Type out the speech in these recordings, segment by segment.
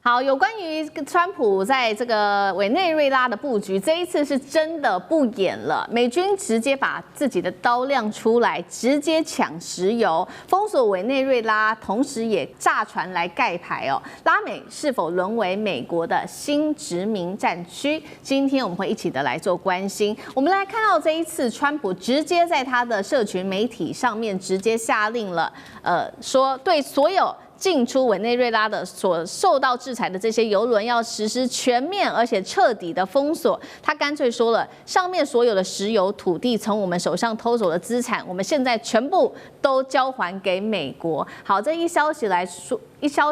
好，有关于川普在这个委内瑞拉的布局，这一次是真的不演了。美军直接把自己的刀亮出来，直接抢石油，封锁委内瑞拉，同时也炸船来盖牌哦。拉美是否沦为美国的新殖民战区？今天我们会一起的来做关心。我们来看到这一次，川普直接在他的社群媒体上面直接下令了，说对所有进出委内瑞拉的所受到制裁的这些油轮要实施全面而且彻底的封锁。他干脆说了，上面所有的石油土地从我们手上偷走的资产，我们现在全部都交还给美国。好，这一消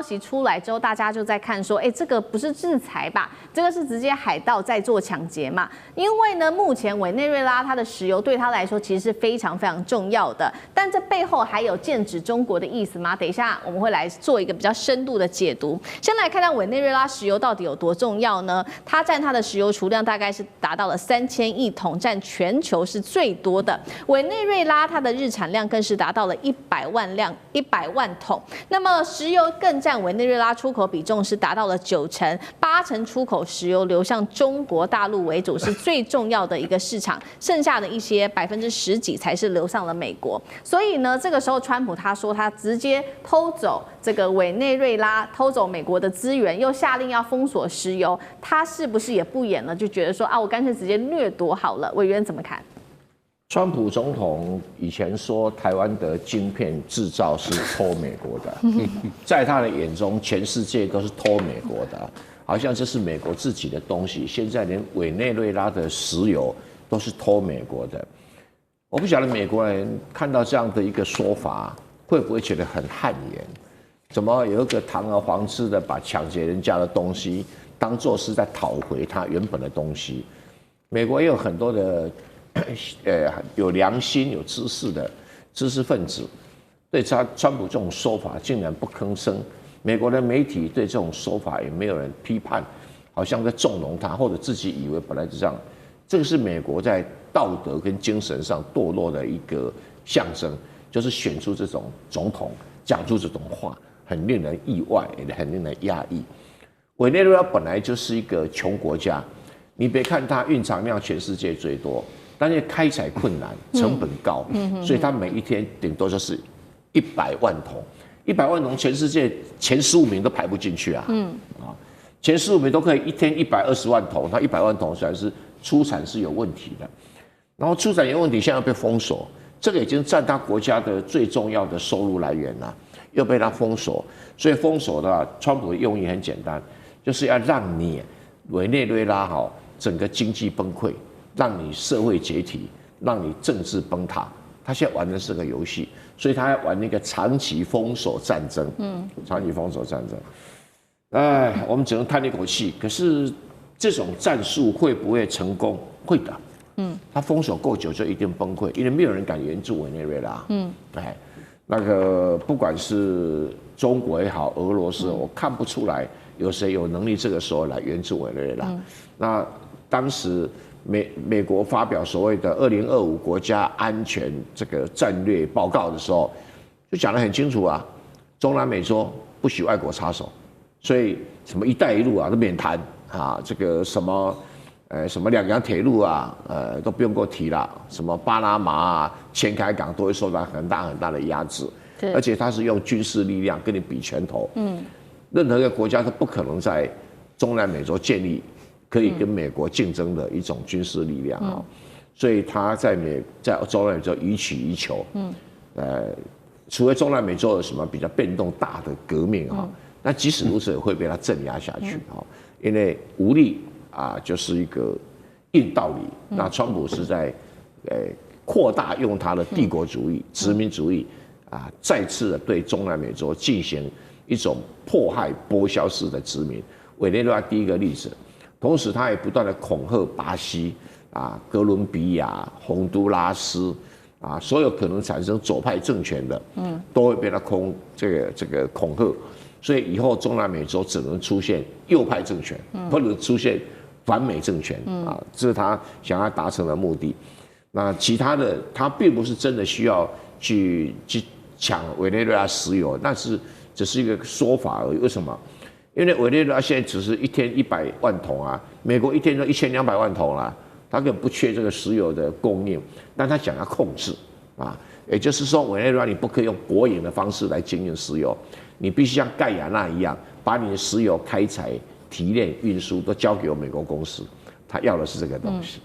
息出来之后，大家就在看说，这个不是制裁吧？这个是直接海盗在做抢劫嘛？因为呢，目前委内瑞拉它的石油对他来说其实是非常非常重要的，但这背后还有剑指中国的意思吗？等一下我们会来做一个比较深度的解读。先来看看委内瑞拉石油到底有多重要呢？它占它的石油储量大概是达到了3000亿桶，占全球是最多的。委内瑞拉它的日产量更是达到了100万桶。那么石油更占委内瑞拉出口比重是达到了9%，8成出口石油流向中国大陆为主，是最重要的一个市场，剩下的一些10%几才是流向了美国。所以呢，这个时候川普他说他直接偷走这个委内瑞拉，偷走美国的资源，又下令要封锁石油，他是不是也不演了？就觉得说啊，我干脆直接掠夺好了。委员怎么看？川普总统以前说台湾的晶片制造是偷美国的，在他的眼中，全世界都是偷美国的，好像这是美国自己的东西。现在连委内瑞拉的石油都是偷美国的。我不晓得美国人看到这样的一个说法，会不会觉得很汗颜？怎么有一个堂而皇之的把抢劫人家的东西当作是在讨回他原本的东西？美国也有很多的有良心、有知识的知识分子，对川普这种说法竟然不吭声。美国的媒体对这种说法也没有人批判，好像在纵容他，或者自己以为本来就这样。这个是美国在道德跟精神上堕落的一个象征，就是选出这种总统讲出这种话，很令人意外，也很令人压抑。委内瑞拉本来就是一个穷国家，你别看它蕴藏量全世界最多，但是开采困难，成本高，所以它每一天顶多就是100万桶，100万桶全世界前15名都排不进去啊，前15名都可以一天120万桶，它100万桶算是出产是有问题的，然后出产有问题，现在被封锁，这个已经占他国家的最重要的收入来源了，又被他封锁，所以封锁的川普的用意很简单，就是要让你委内瑞拉整个经济崩溃，让你社会解体，让你政治崩塌。他现在玩的是个游戏，所以他要玩那个长期封锁战争。长期封锁战争。我们只能叹一口气。可是这种战术会不会成功？会的。他封锁够久就一定崩溃，因为没有人敢援助委内瑞拉。那个不管是中国也好，俄罗斯，我看不出来有谁有能力这个时候来援助委内瑞拉。那当时美国发表所谓的2025国家安全这个战略报告的时候，就讲得很清楚啊，中南美洲不许外国插手，所以什么“一带一路”啊都免谈啊，这个什么两洋铁路啊，都不用给我提了，什么巴拿马啊、前海港都会受到很大很大的压制，而且它是用军事力量跟你比拳头，任何一个国家都不可能在中南美洲建立可以跟美国竞争的一种军事力量啊，所以他在中南美洲予取予求，除非中南美洲有什么比较变动大的革命啊，那即使如此也会被他镇压下去啊，因为武力啊就是一个硬道理。那川普是在扩大用他的帝国主义、殖民主义啊，再次的对中南美洲进行一种迫害、剥削式的殖民。委内瑞拉第一个例子。同时，他也不断的恐吓巴西啊、哥伦比亚、洪都拉斯啊，所有可能产生左派政权的，都会被他这个恐吓，所以以后中南美洲只能出现右派政权，不能出现反美政权啊，这是他想要达成的目的。那其他的，他并不是真的需要去抢委内瑞拉石油，那只是一个说法而已。为什么？因为委内瑞拉现在只是一天100万桶啊，美国一天都1200万桶啦，它根本不缺这个石油的供应，但他想要控制啊，也就是说委内瑞拉你不可以用国营的方式来经营石油，你必须像盖亚那一样，把你的石油开采、提炼、运输都交给美国公司，他要的是这个东西。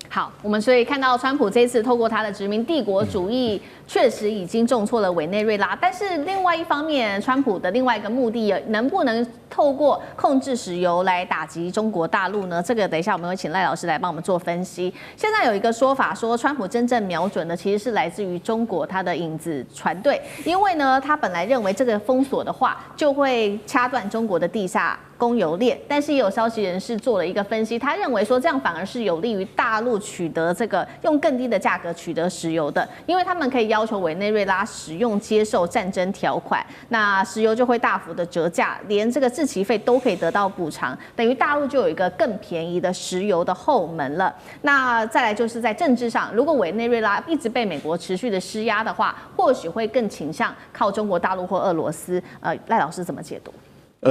好，我们所以看到川普这次透过他的殖民帝国主义，确实已经重挫了委内瑞拉。但是另外一方面，川普的另外一个目的，能不能透过控制石油来打击中国大陆呢？这个等一下我们会请赖老师来帮我们做分析。现在有一个说法说，川普真正瞄准的其实是来自于中国他的影子船队，因为呢，他本来认为这个封锁的话，就会掐断中国的地下供油链，但是也有消息人士做了一个分析，他认为说这样反而是有利于大陆取得这个用更低的价格取得石油的，因为他们可以要求委内瑞拉使用接受战争条款，那石油就会大幅的折价，连这个滞期费都可以得到补偿，等于大陆就有一个更便宜的石油的后门了。那再来就是在政治上，如果委内瑞拉一直被美国持续的施压的话，或许会更倾向靠中国大陆或俄罗斯。赖老师怎么解读？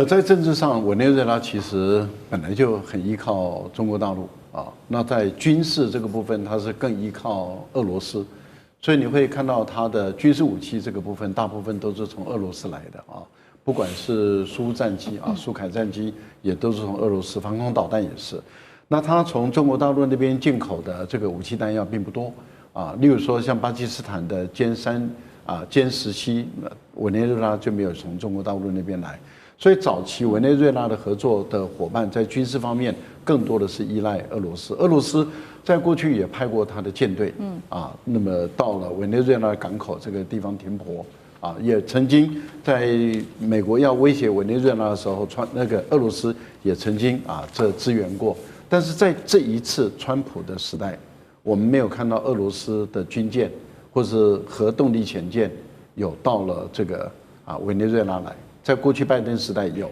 在政治上，委内瑞拉其实本来就很依靠中国大陆啊。那在军事这个部分，它是更依靠俄罗斯，所以你会看到它的军事武器这个部分，大部分都是从俄罗斯来的啊。不管是苏战机啊、苏凯战机，也都是从俄罗斯，防空导弹也是。那它从中国大陆那边进口的这个武器弹药并不多啊。例如说像巴基斯坦的歼3啊、歼17，委内瑞拉就没有从中国大陆那边来。所以早期委内瑞拉的合作的伙伴在军事方面更多的是依赖俄罗斯。俄罗斯在过去也派过他的舰队，那么到了委内瑞拉港口这个地方停泊，也曾经在美国要威胁委内瑞拉的时候，俄罗斯也曾经这支援过。但是在这一次川普的时代，我们没有看到俄罗斯的军舰或是核动力潜舰有到了这个委内瑞拉来。在过去拜登时代有，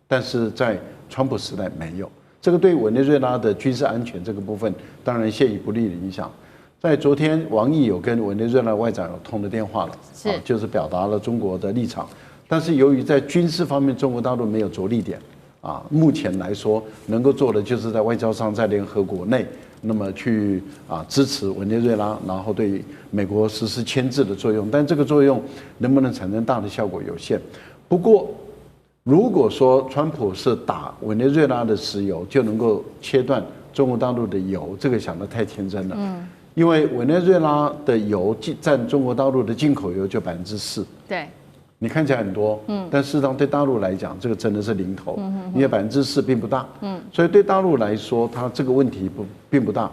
但是在川普时代没有。这个对委内瑞拉的军事安全这个部分，当然现以不利的影响。在昨天，王毅有跟委内瑞拉外长有通了电话了，就是表达了中国的立场。但是由于在军事方面，中国大陆没有着力点，目前来说能够做的就是在外交上，在联合国内，那么去支持委内瑞拉，然后对美国实施牵制的作用。但这个作用能不能产生大的效果有限。不过，如果说川普是打委内瑞拉的石油就能够切断中国大陆的油，这个想得太天真了。因为委内瑞拉的油占中国大陆的进口油就4%。对，你看起来很多，但事实上对大陆来讲，这个真的是零头，因为4%并不大。所以对大陆来说，它这个问题并不大。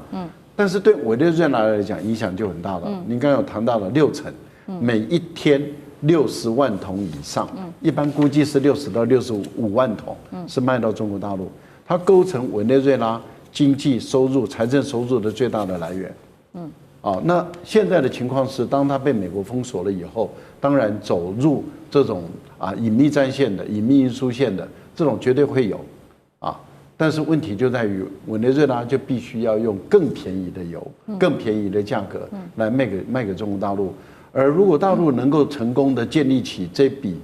但是对委内瑞拉来讲，影响就很大了。您刚刚有谈到了6成，每一天60万桶以上，一般估计是60到65万桶是卖到中国大陆，它构成委内瑞拉经济收入、财政收入的最大的来源。那现在的情况是，当它被美国封锁了以后，当然走入这种隐秘战线的、隐秘运输线的这种绝对会有，但是问题就在于委内瑞拉就必须要用更便宜的油、更便宜的价格来卖给中国大陆。而如果大陆能够成功的建立起这笔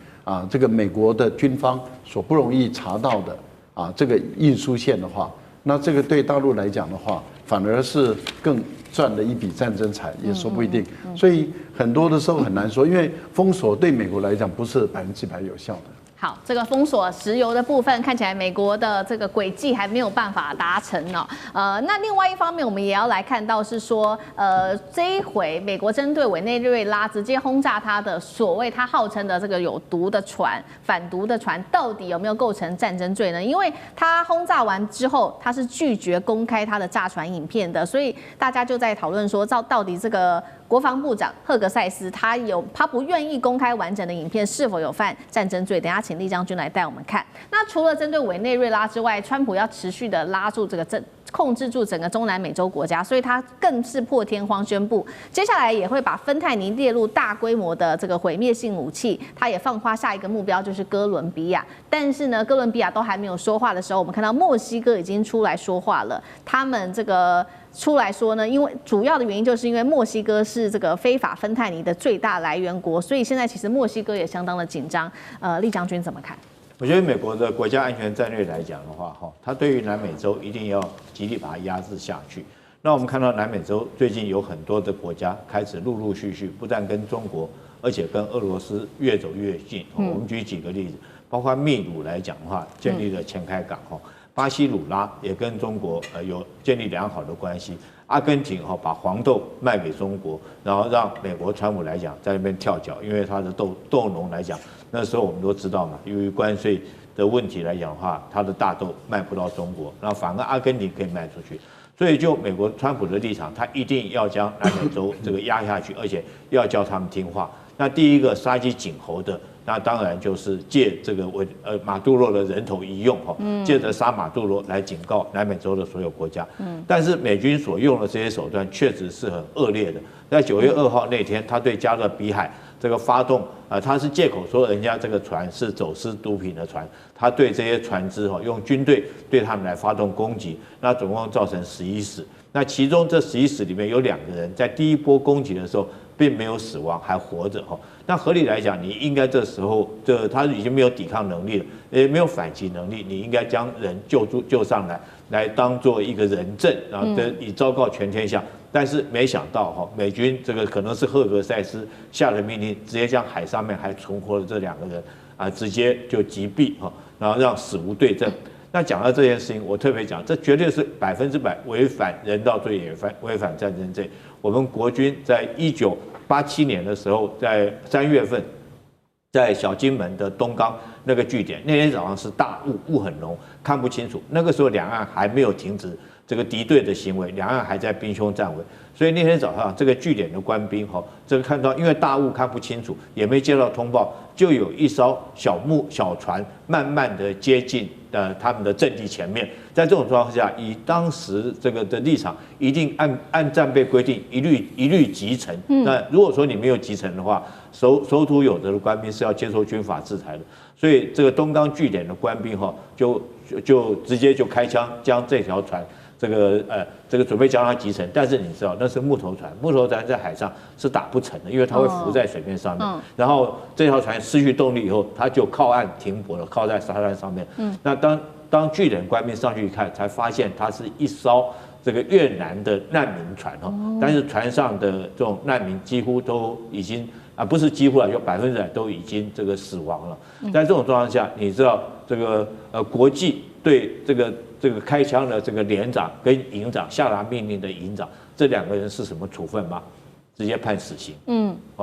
这个美国的军方所不容易查到的这个运输线的话，那这个对大陆来讲的话，反而是更赚了一笔战争财，也说不一定。所以很多的时候很难说，因为封锁对美国来讲不是100%有效的。好，这个封锁石油的部分看起来美国的这个轨迹还没有办法达成哦。那另外一方面，我们也要来看到是说，这一回美国针对委内瑞拉直接轰炸它的所谓它号称的这个有毒的船、反毒的船，到底有没有构成战争罪呢？因为它轰炸完之后，它是拒绝公开它的炸船影片的，所以大家就在讨论说，到底这个国防部长赫格塞斯他不愿意公开完整的影片，是否有犯战争罪？等一下请厉将军来带我们看。那除了针对委内瑞拉之外，川普要持续的拉住控制住整个中南美洲国家，所以他更是破天荒宣布，接下来也会把芬太尼列入大规模的这个毁灭性武器。他也放话下一个目标就是哥伦比亚，但是呢，哥伦比亚都还没有说话的时候，我们看到墨西哥已经出来说话了。他们这个出来说呢，因为主要的原因就是因为墨西哥是这个非法芬太尼的最大来源国，所以现在其实墨西哥也相当的紧张。厉将军怎么看？我觉得美国的国家安全战略来讲的话，它对于南美洲一定要极力把它压制下去。那我们看到南美洲最近有很多的国家开始陆陆续续，不但跟中国，而且跟俄罗斯越走越近。我们举几个例子，包括秘鲁来讲的话，建立了前开港，巴西鲁拉也跟中国有建立良好的关系。阿根廷把黄豆卖给中国，然后让美国川普来讲在那边跳脚，因为他的豆农来讲，那时候我们都知道嘛，由于关税的问题来讲的话，他的大豆卖不到中国，那反而阿根廷可以卖出去。所以就美国川普的立场，他一定要将南美洲这个压下去，而且要叫他们听话。那第一个杀鸡儆猴的，那当然就是借这个马杜罗的人头一用借着杀马杜罗来警告南美洲的所有国家。但是美军所用的这些手段确实是很恶劣的。在9月2号那天，他对加勒比海这个发动他是借口说人家这个船是走私毒品的船，他对这些船只用军队对他们来发动攻击，那总共造成11死。那其中这11死里面有2个人在第一波攻击的时候并没有死亡，还活着那合理来讲，你应该这时候他已经没有抵抗能力了，也没有反击能力，你应该将人救上来当做一个人证，然后以昭告全天下。但是没想到美军这个可能是赫格塞斯下了命令，直接将海上面还存活的这2个人直接就击毙然后让死无对证。那讲到这件事情，我特别讲，这绝对是100%违反人道罪，也违反战争罪。我们国军在1987年的时候，在3月份，在小金门的东港那个据点，那天早上是大雾，雾很浓，看不清楚。那个时候两岸还没有停止这个敌对的行为，两岸还在兵凶战危，所以那天早上这个据点的官兵这个看到因为大雾看不清楚，也没接到通报，就有一艘小船慢慢的接近他们的阵地前面。在这种状况下，以当时这个的立场，一定按战备规定一律击沉。那如果说你没有击沉的话，守土有责的官兵是要接受军法制裁的。所以这个东港据点的官兵就直接就开枪将这条船。这个准备将它击沉，但是你知道那是木头船，木头船在海上是打不沉的，因为它会浮在水面上面。然后这条船失去动力以后，它就靠岸停泊了，靠在沙滩上面。那当据点官兵上去一看，才发现它是一艘这个越南的难民船但是船上的这种难民几乎都已经不是几乎了，有100%都已经这个死亡了。在这种状况下，你知道这个国际对这个开枪的这个连长跟营长下达命令的营长，这2个人是什么处分吗？直接判死刑。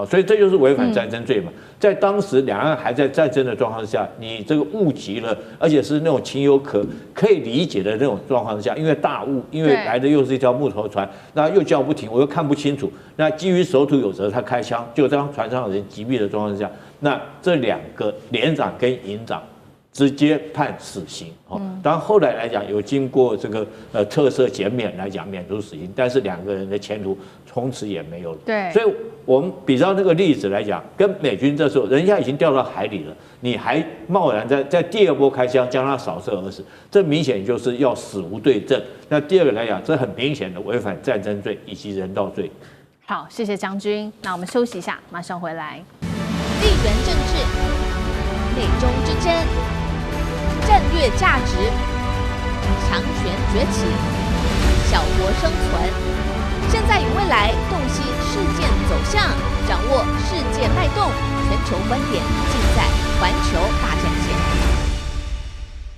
所以这就是违反战争罪嘛。在当时两岸还在战争的状况下，你这个误击了，而且是那种情有可以理解的那种状况下，因为大雾，因为来的又是一条木头船，那又叫不停，我又看不清楚。那基于守土有责，他开枪，就当船上的人击毙的状况下，那这2个连长跟营长直接判死刑。当然后来来讲有经过这个特赦减免来讲免除死刑，但是2个人的前途从此也没有了。对，所以我们比照那个例子来讲，跟美军这时候人家已经掉到海里了，你还贸然在第2波开枪将他扫射而死，这明显就是要死无对证。那第2个来讲，这很明显的违反战争罪以及人道罪。好，谢谢将军。那我们休息一下，马上回来。地缘政治、美中之争、战略价值、强权崛起、小国生存，现在与未来洞悉事件走向，掌握世界脉动，全球观点尽在环球大战线。